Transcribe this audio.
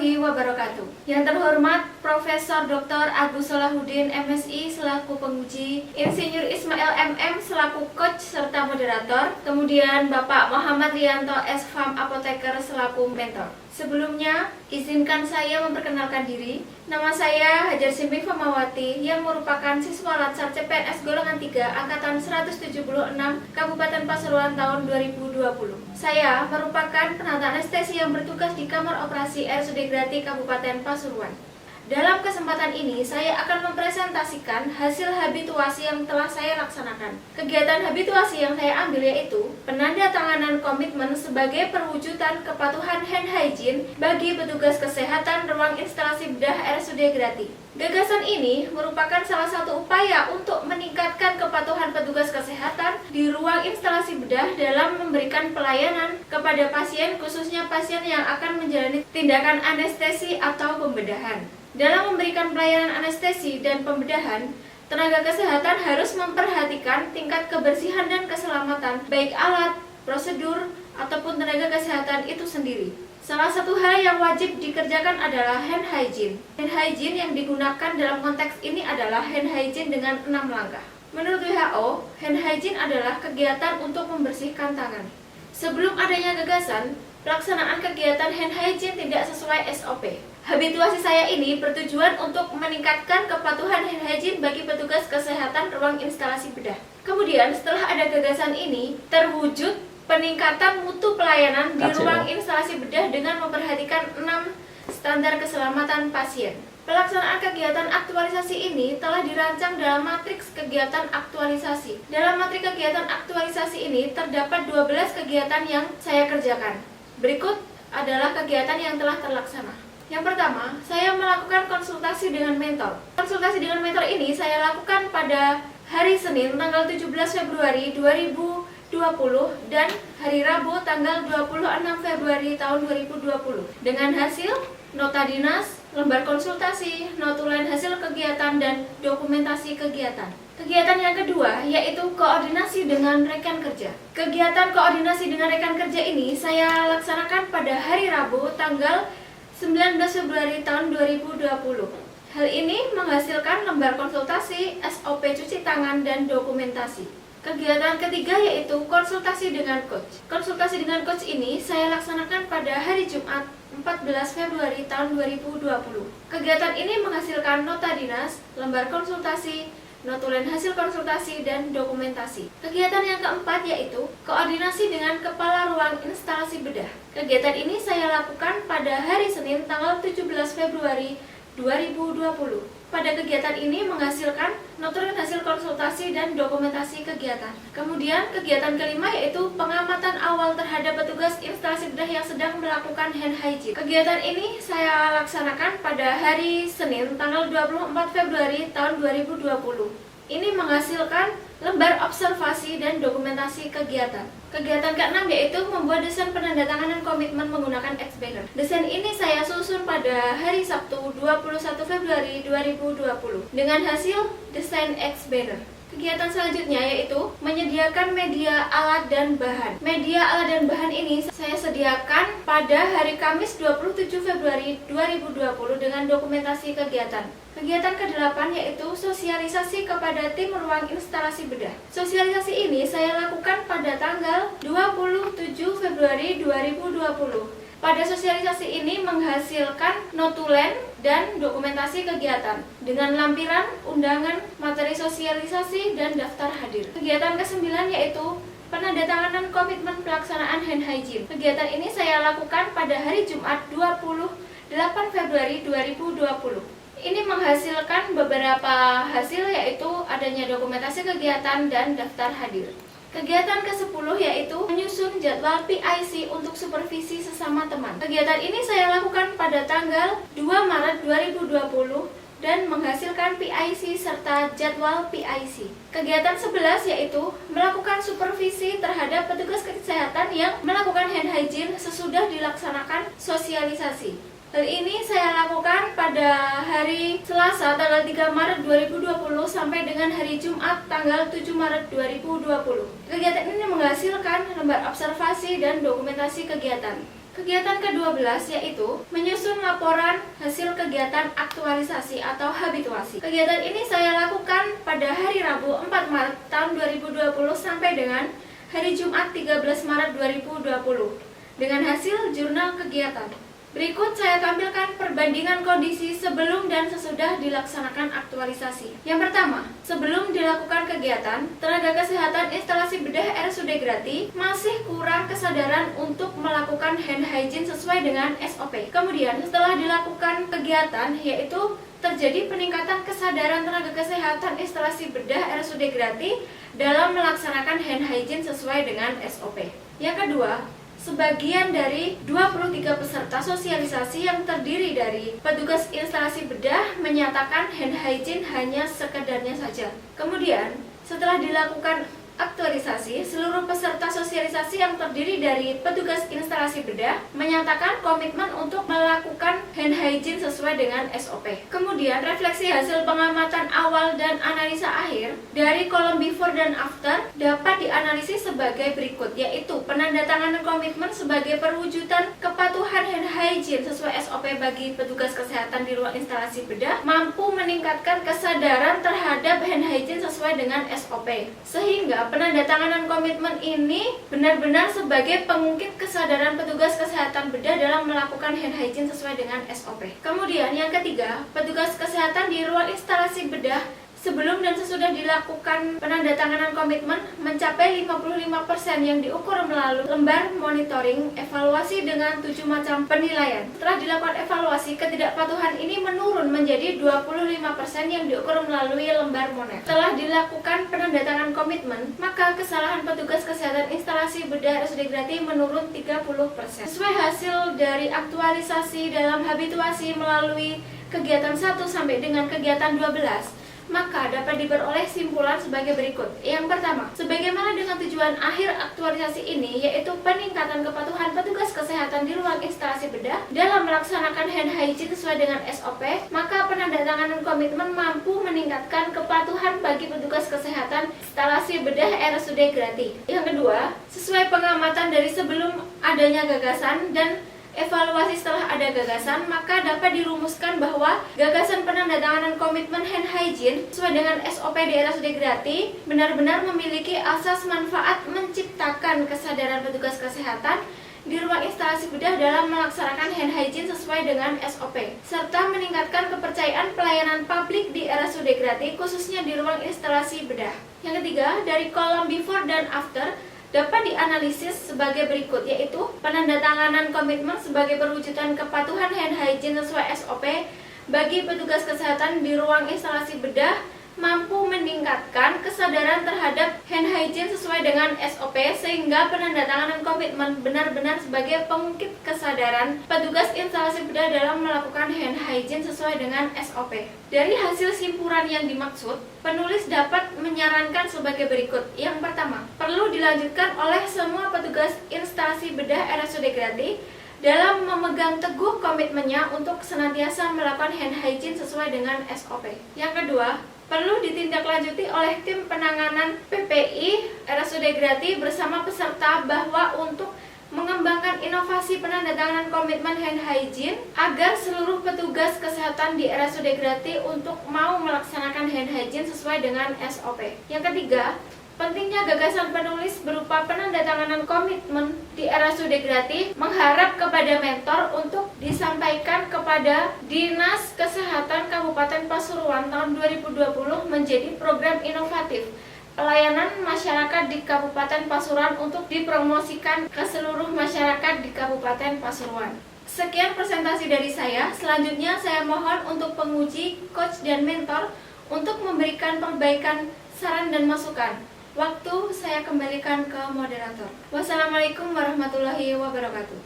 warahmatullahi wabarakatuh. Yang terhormat Profesor Dr. Agus Salahuddin MSI selaku penguji, Insinyur Ismail MM selaku coach serta moderator, kemudian Bapak Muhammad Rianto S.Farm Apoteker selaku mentor. Sebelumnya, izinkan saya memperkenalkan diri. Nama saya Hajar Simbi Famawati yang merupakan siswa Latsar CPNS golongan 3 angkatan 176 Kabupaten Pasuruan tahun 2020. Saya merupakan penata anestesi yang bertugas di Kamar Operasi RSUD Grati Kabupaten Pasuruan. Dalam kesempatan ini, saya akan mempresentasikan hasil habituasi yang telah saya laksanakan. Kegiatan habituasi yang saya ambil yaitu penandatanganan komitmen sebagai perwujudan kepatuhan hand hygiene bagi petugas kesehatan ruang instalasi bedah RSUD Grati. Gagasan ini merupakan salah satu upaya untuk meningkatkan kepatuhan petugas kesehatan di ruang instalasi bedah dalam memberikan pelayanan kepada pasien, khususnya pasien yang akan menjalani tindakan anestesi atau pembedahan. Dalam memberikan pelayanan anestesi dan pembedahan, tenaga kesehatan harus memperhatikan tingkat kebersihan dan keselamatan baik alat, prosedur, ataupun tenaga kesehatan itu sendiri. Salah satu hal yang wajib dikerjakan adalah hand hygiene. Hand hygiene yang digunakan dalam konteks ini adalah hand hygiene dengan 6 langkah. Menurut WHO, hand hygiene adalah kegiatan untuk membersihkan tangan. Sebelum adanya gagasan, pelaksanaan kegiatan hand hygiene tidak sesuai SOP. Habituasi saya ini bertujuan untuk meningkatkan kepatuhan hand hygiene bagi petugas kesehatan ruang instalasi bedah. Kemudian setelah ada gagasan ini, terwujud peningkatan mutu pelayanan di ruang instalasi bedah dengan memperhatikan 6 standar keselamatan pasien. Pelaksanaan kegiatan aktualisasi ini telah dirancang dalam matriks kegiatan aktualisasi. Dalam matriks kegiatan aktualisasi ini terdapat 12 kegiatan yang saya kerjakan. Berikut adalah kegiatan yang telah terlaksana. Yang pertama, saya melakukan konsultasi dengan mentor. Konsultasi dengan mentor ini saya lakukan pada hari Senin tanggal 17 Februari 2020 dan hari Rabu tanggal 26 Februari tahun 2020 dengan hasil nota dinas, lembar konsultasi, notulen hasil kegiatan, dan dokumentasi kegiatan. Kegiatan yang kedua yaitu koordinasi dengan rekan kerja. Kegiatan koordinasi dengan rekan kerja ini saya laksanakan pada hari Rabu tanggal 19 Februari tahun 2020. Hal ini menghasilkan lembar konsultasi, SOP cuci tangan, dan dokumentasi. Kegiatan ketiga yaitu konsultasi dengan coach. Konsultasi dengan coach ini saya laksanakan pada hari Jumat 14 Februari tahun 2020. Kegiatan ini menghasilkan nota dinas, lembar konsultasi, notulen hasil konsultasi, dan dokumentasi. Kegiatan yang keempat yaitu koordinasi dengan kepala ruang instalasi bedah. Kegiatan ini saya lakukan pada hari Senin tanggal 17 Februari 2020. Pada kegiatan ini menghasilkan notulen hasil konsultasi dan dokumentasi kegiatan. Kemudian kegiatan kelima yaitu pengamatan awal terhadap petugas instalasi bedah yang sedang melakukan hand hygiene. Kegiatan ini saya laksanakan pada hari Senin tanggal 24 Februari tahun 2020. Ini menghasilkan lembar observasi dan dokumentasi kegiatan. Kegiatan ke-6 yaitu membuat desain penandatanganan komitmen menggunakan X-Banner. Desain ini saya susun pada hari Sabtu 21 Februari 2020 dengan hasil desain X-Banner. Kegiatan selanjutnya yaitu menyediakan media, alat, dan bahan. Media, alat, dan bahan ini saya sediakan pada hari Kamis 27 Februari 2020 dengan dokumentasi kegiatan. Kegiatan ke-8 yaitu sosialisasi kepada tim ruang instalasi bedah. Sosialisasi ini saya lakukan pada tanggal 27 Februari 2020. Pada sosialisasi ini menghasilkan notulen dan dokumentasi kegiatan dengan lampiran, undangan, materi sosialisasi, dan daftar hadir. Kegiatan ke-9 yaitu penandatanganan komitmen pelaksanaan hand hygiene. Kegiatan ini saya lakukan pada hari Jumat 28 Februari 2020. Ini menghasilkan beberapa hasil yaitu adanya dokumentasi kegiatan dan daftar hadir. Kegiatan ke-10 yaitu menyusun jadwal PIC untuk supervisi sesama teman. Kegiatan ini saya lakukan pada tanggal 2 Maret 2020 dan menghasilkan PIC serta jadwal PIC. Kegiatan 11 yaitu melakukan supervisi terhadap petugas kesehatan yang melakukan hand hygiene sesudah dilaksanakan sosialisasi. Hal ini saya lakukan pada hari Selasa tanggal 3 Maret 2020 sampai dengan hari Jumat tanggal 7 Maret 2020. Kegiatan ini menghasilkan lembar observasi dan dokumentasi kegiatan. Kegiatan ke-12 yaitu menyusun laporan hasil kegiatan aktualisasi atau habituasi. Kegiatan ini saya lakukan pada hari Rabu 4 Maret tahun 2020 sampai dengan hari Jumat 13 Maret 2020 dengan hasil jurnal kegiatan. Berikut saya tampilkan perbandingan kondisi sebelum dan sesudah dilaksanakan aktualisasi. Yang pertama, sebelum dilakukan kegiatan, tenaga kesehatan instalasi bedah RSUD Grati masih kurang kesadaran untuk melakukan hand hygiene sesuai dengan SOP. Kemudian setelah dilakukan kegiatan, yaitu terjadi peningkatan kesadaran tenaga kesehatan instalasi bedah RSUD Grati dalam melaksanakan hand hygiene sesuai dengan SOP. Yang kedua, sebagian dari 23 peserta sosialisasi yang terdiri dari petugas instalasi bedah menyatakan hand hygiene hanya sekedarnya saja. Kemudian, setelah dilakukan aktualisasi, seluruh peserta sosialisasi yang terdiri dari petugas instalasi bedah menyatakan komitmen untuk melakukan hand hygiene sesuai dengan SOP. Kemudian, refleksi hasil pengamatan awal dan analisa akhir dari kolom before dan after dapat dianalisis sebagai berikut, yaitu penandatanganan komitmen sebagai perwujudan kepatuhan hand hygiene sesuai SOP bagi petugas kesehatan di ruang instalasi bedah mampu meningkatkan kesadaran terhadap hand hygiene sesuai dengan SOP, sehingga penandatanganan komitmen ini benar-benar sebagai pengungkit kesadaran petugas kesehatan bedah dalam melakukan hand hygiene sesuai dengan SOP. Kemudian yang ketiga, petugas kesehatan di ruang instalasi bedah sebelum dan sesudah dilakukan penandatanganan komitmen mencapai 55% yang diukur melalui lembar monitoring evaluasi dengan 7 macam penilaian. Setelah dilakukan evaluasi, ketidakpatuhan ini menurun menjadi 25% yang diukur melalui lembar monet. Setelah dilakukan penandatanganan komitmen, maka kesalahan petugas kesehatan instalasi bedah RSUD Grati menurun 30%. Sesuai hasil dari aktualisasi dalam habituasi melalui kegiatan 1 sampai dengan kegiatan 12, maka dapat diperoleh simpulan sebagai berikut. Yang pertama, sebagaimana dengan tujuan akhir aktualisasi ini, yaitu peningkatan kepatuhan petugas kesehatan di ruang instalasi bedah dalam melaksanakan hand hygiene sesuai dengan SOP, maka penandatanganan komitmen mampu meningkatkan kepatuhan bagi petugas kesehatan instalasi bedah RSUD Grati. Yang kedua, sesuai pengamatan dari sebelum adanya gagasan dan evaluasi setelah ada gagasan, maka dapat dirumuskan bahwa gagasan penandatanganan komitmen hand hygiene sesuai dengan SOP di RSUD Grati benar-benar memiliki asas manfaat menciptakan kesadaran petugas kesehatan di ruang instalasi bedah dalam melaksanakan hand hygiene sesuai dengan SOP, serta meningkatkan kepercayaan pelayanan publik di RSUD Grati khususnya di ruang instalasi bedah. Yang ketiga, dari kolom before dan after dapat dianalisis sebagai berikut, yaitu penandatanganan komitmen sebagai perwujudan kepatuhan hand hygiene sesuai SOP bagi petugas kesehatan di ruang instalasi bedah mampu meningkatkan kesadaran terhadap hand hygiene sesuai dengan SOP, sehingga penandatanganan komitmen benar-benar sebagai pengungkit kesadaran petugas instalasi bedah dalam melakukan hand hygiene sesuai dengan SOP. Dari hasil simpulan yang dimaksud, penulis dapat menyarankan sebagai berikut. Yang pertama, perlu dilanjutkan oleh semua petugas instalasi bedah RSUD Grati dalam memegang teguh komitmennya untuk senantiasa melakukan hand hygiene sesuai dengan SOP. Yang kedua, perlu ditindaklanjuti oleh tim penanganan PPI RSUD Grati bersama peserta bahwa untuk mengembangkan inovasi penandatanganan komitmen hand hygiene agar seluruh petugas kesehatan di RSUD Grati untuk mau melaksanakan hand hygiene sesuai dengan SOP. Yang ketiga, pentingnya gagasan penulis berupa penandatanganan komitmen di RSUD Grati mengharap kepada mentor untuk disampaikan kepada Dinas Kesehatan Kabupaten Pasuruan tahun 2020 menjadi program inovatif pelayanan masyarakat di Kabupaten Pasuruan untuk dipromosikan ke seluruh masyarakat di Kabupaten Pasuruan. Sekian presentasi dari saya. Selanjutnya saya mohon untuk penguji, coach, dan mentor untuk memberikan perbaikan, saran, dan masukan. Waktu saya kembalikan ke moderator. Wassalamualaikum warahmatullahi wabarakatuh.